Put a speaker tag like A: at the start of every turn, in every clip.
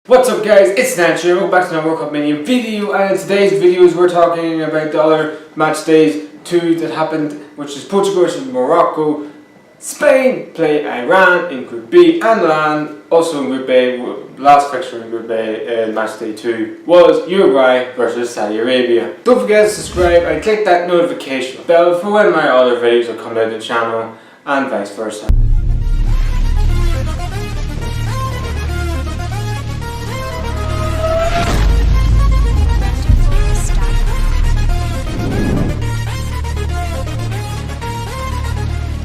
A: What's up guys, it's Nacho. Welcome back to my World Cup Mania video, and in today's videos we're talking about the other match days 2 that happened, which is Portugal versus Morocco. Spain play Iran in Group B, and Milan also in Group A. Last fixture in Group A, match day 2, was Uruguay versus Saudi Arabia. Don't forget to subscribe and click that notification bell for when my other videos are coming out on the channel, and vice versa.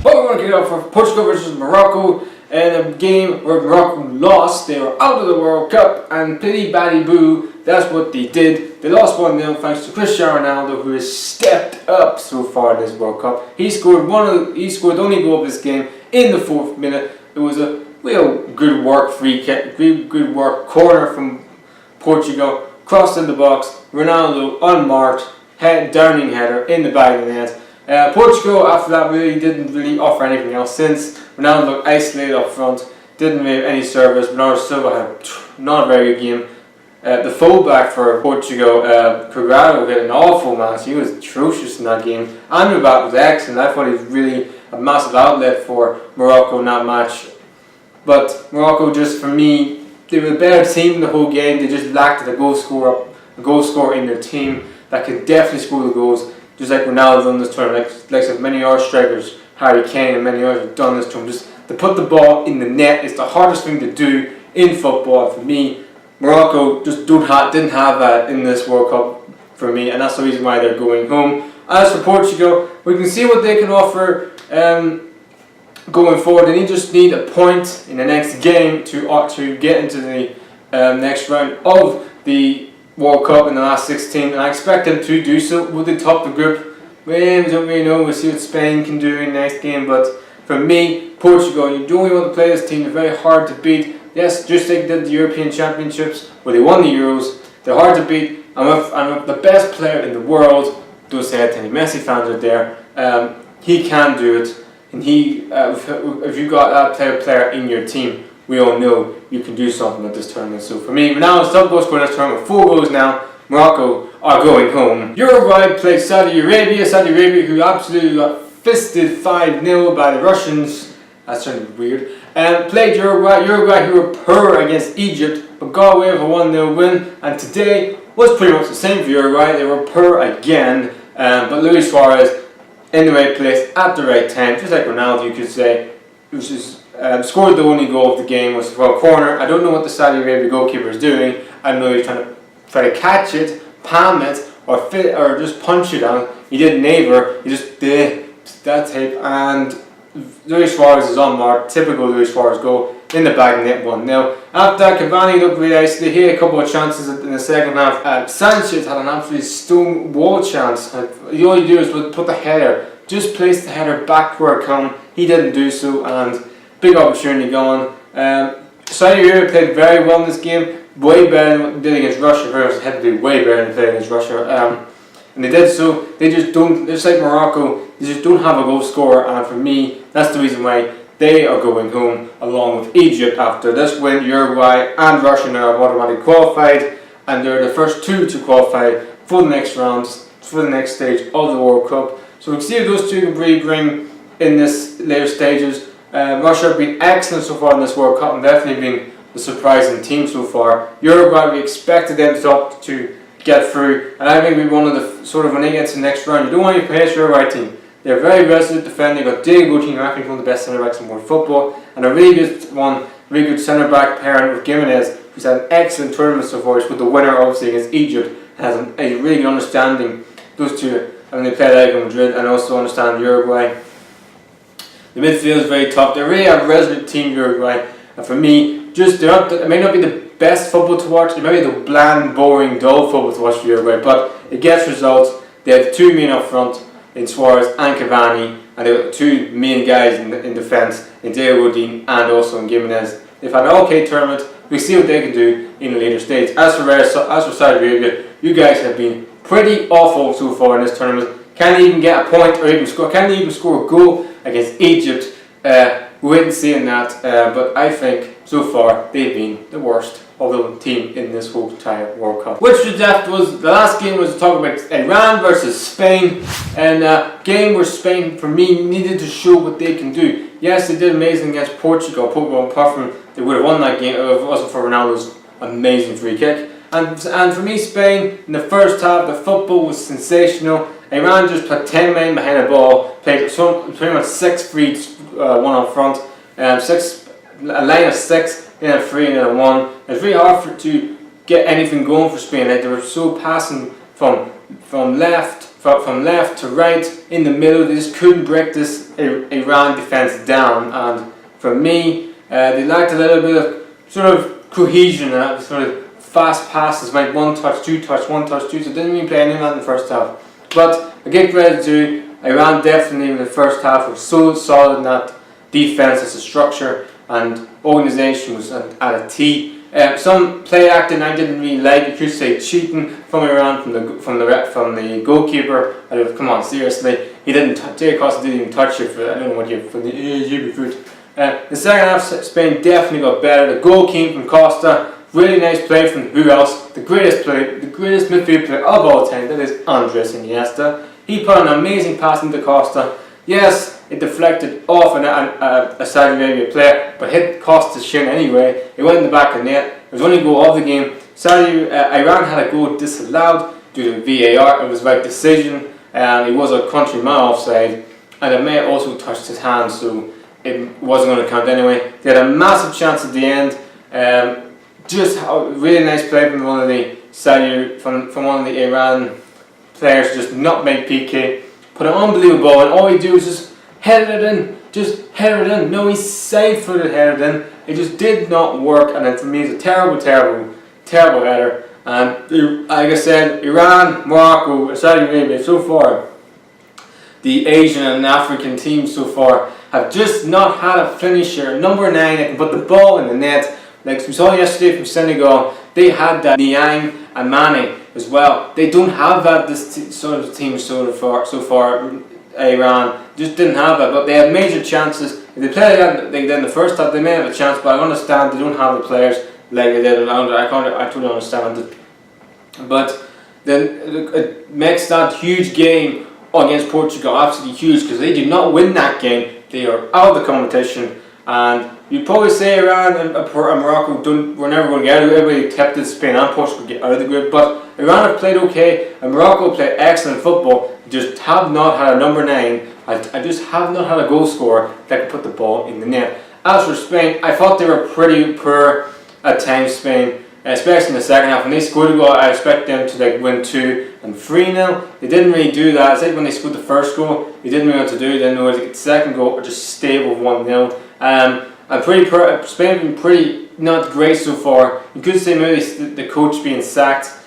A: But we're going to get out for Portugal versus Morocco in a game where Morocco lost. They were out of the World Cup, and pity baddy boo, that's what they did. They lost 1-0 thanks to Cristiano Ronaldo, who has stepped up so far in this World Cup. He scored the only goal of this game in the 4th minute. It was a real good work free kick, good work corner from Portugal, crossed in the box. Ronaldo unmarked, downing header in the back of the net. Portugal after that didn't really offer anything else since. Ronaldo looked isolated up front, didn't make any service. Bernardo Silva had not a very good game. The fullback for Portugal, Cuadrado, had an awful match. He was atrocious in that game. Amrabat was excellent. I thought he was really a massive outlet for Morocco in that match. But Morocco, just for me, they were the better team in the whole game. They just lacked a goal scorer in their team that could definitely score the goals. Just like Ronaldo done this tournament, like many other strikers, Harry Kane and many others have done this to him. Just to put the ball in the net is the hardest thing to do in football. For me, Morocco just didn't have that in this World Cup for me, and that's the reason why they're going home. As for Portugal, we can see what they can offer going forward. They just need a point in the next game to get into the next round of the World Cup in the last 16, and I expect them to do so. Will they top the group? We don't really know. We'll see what Spain can do in the next game, but for me, Portugal, you don't really want to play this team. They're very hard to beat. Yes, just like they did the European Championships where they won the Euros. They're hard to beat. I'm with the best player in the world. Don't say it to any Messi fans out there. He can do it, and if you got that player in your team, we all know you can do something at this tournament. So for me, Ronaldo's top goal scorer in this tournament, 4 goals now. Morocco are going home. Uruguay played Saudi Arabia. Saudi Arabia, who absolutely got fisted 5-0 by the Russians. That sounded weird. Played Uruguay. Uruguay, who were poor against Egypt, but got away with a 1-0 win. And today was pretty much the same for Uruguay. They were poor again. But Luis Suarez in the right place at the right time, just like Ronaldo, you could say. It was just scored the only goal of the game, was from a corner. I don't know what the Saudi Arabia goalkeeper is doing. I don't know if he's trying to catch it, palm it, or just punch it out. He did neither. He just did that tape, and Luis Suarez is unmarked. Typical Luis Suarez goal in the back of the net, 1-0. After that, Cavani looked really isolated. He had a couple of chances in the second half. Sanchez had an absolutely stone wall chance. All you do is put the header, just place the header back where it come. He didn't do so, and big opportunity gone. Saudi Arabia played very well in this game, way better than what they did against Russia. They had to do way better than they played against Russia, and they did so. They just don't, just like Morocco, they just don't have a goal scorer, and for me, that's the reason why they are going home along with Egypt. After this win, Uruguay and Russia now have automatically qualified, and they're the first 2 to qualify for the next rounds, for the next stage of the World Cup. So we'll see if those 2 can really bring in this later stages. Russia have been excellent so far in this World Cup, and definitely been the surprising team so far. Uruguay, we expected them to get through, and I think we one of the when they get to the next round, you don't want to play against your Uruguay team. They're very resolute defending. They've got Diego Coutinho, I think one of the best centre backs in world football, and a really good centre back pairing with Gimenez, who's had an excellent tournament so far. He's with the winner obviously against Egypt, has a really good understanding. Those two, they played Atletico Madrid and also understand Uruguay. The midfield is very tough. They really have a resolute team, Uruguay. And for me, it may not be the best football to watch. It may be the bland, boring, dull football to watch for Uruguay, but it gets results. They have 2 men up front in Suarez and Cavani, and they've got 2 main guys in defence, in Diego Coutinho and also in Gimenez. They've had an okay tournament. We see what they can do in the later stage. As for Saudi Arabia, you guys have been pretty awful so far in this tournament. Can't even get a point or even score. Can't even score a goal against Egypt. We wait and see in that. But I think so far they've been the worst of the team in this whole entire World Cup. Which was left was, the last game was to talk about Iran versus Spain, and a game where Spain, for me, needed to show what they can do. Yes, they did amazing against Portugal, apart from they would have won that game if it wasn't for Ronaldo's amazing free kick. And for me, Spain, in the first half, the football was sensational. Iran just put 10 men behind the ball, played pretty much 6 free, 1 up front, a line of 6, then a 3 and then a 1. It was really hard to get anything going for Spain. Like, they were so passing from left to right, in the middle. They just couldn't break this Iran defense down. And for me, they lacked a little bit of sort of cohesion, sort of fast passes, like 1 touch, 2 touch, 1 touch, 2. So they didn't even play any of that in the first half. But I give credit to Iran, definitely in the first half was so solid in that defense as a structure, and organisation was at a T. Some play acting I didn't really like. You could say cheating from Iran, from the goalkeeper. Come on, seriously, he didn't. Jay Costa didn't even touch it for, I don't know what you, for the foot. The second half, Spain definitely got better. The goal came from Costa. Really nice play from who else? The greatest midfield player of all time. That is Andres Iniesta. He put an amazing pass into Costa. Yes, it deflected off a Saudi Arabia player, but hit Costa's shin anyway. It went in the back of the net. It was the only goal of the game. Iran had a goal disallowed due to VAR. It was the right decision, and it was a countryman offside, and it may have also touched his hand, so it wasn't going to count anyway. They had a massive chance at the end. Just a really nice play from one of the Iran players, just nutmeg PK, put an unbelievable ball, and all he do is just head it in. No, he side-footed headed in. It just did not work, and for me, it's a terrible header. And like I said, Iran, Morocco, Saudi Arabia, so far, the Asian and African teams so far have just not had a finisher, number 9 that can put the ball in the net. Like we saw yesterday from Senegal, they had that Niang and Mania as well. They don't have that sort of team so far. Iran just didn't have that, but they had major chances. If they played like they did in the first half, they may have a chance. But I understand they don't have the players like they did around it. I totally understand it. But then it makes that huge game against Portugal absolutely huge, because they did not win that game. They are out of the competition, and you'd probably say Iran and Morocco were never going to get out of it. Everybody tempted Spain and Portugal to get out of the group, but Iran have played okay, and Morocco played excellent football. Just have not had a number 9. I just have not had a goal scorer that could put the ball in the net. As for Spain, I thought they were pretty poor at times, Spain, especially in the second half. When they scored a goal, I expect them to win 2 and 3-0. They didn't really do that. It's like when they scored the first goal, they didn't know what to do. They didn't know whether to get the second goal or just stay with 1-0. Spain have been pretty not great so far. You could say maybe the coach being sacked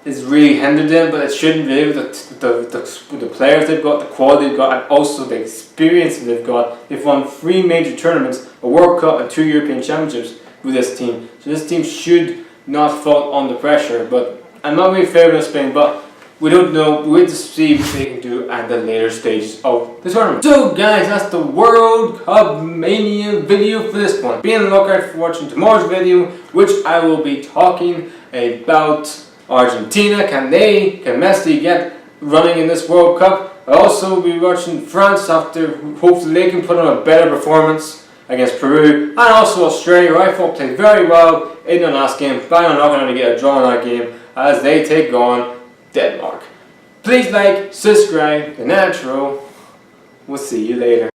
A: has really hindered them, but it shouldn't really, with the players they've got, the quality they've got, and also the experience they've got. They've won 3 major tournaments, a World Cup and 2 European Championships with this team. So this team should not fall under pressure. But I'm not really favourite of Spain, but we don't know. We wait to see what they can do at the later stages of the tournament. So guys, that's the World Cup Mania video for this one. Be on the lookout for watching tomorrow's video, which I will be talking about Argentina. Can Messi get running in this World Cup? I'll also be watching France after hopefully they can put on a better performance against Peru, and also Australia, who I thought played very well in the last game, but I'm not going to get a draw in that game as they take on Denmark. Please like, subscribe, The Natural. We'll see you later.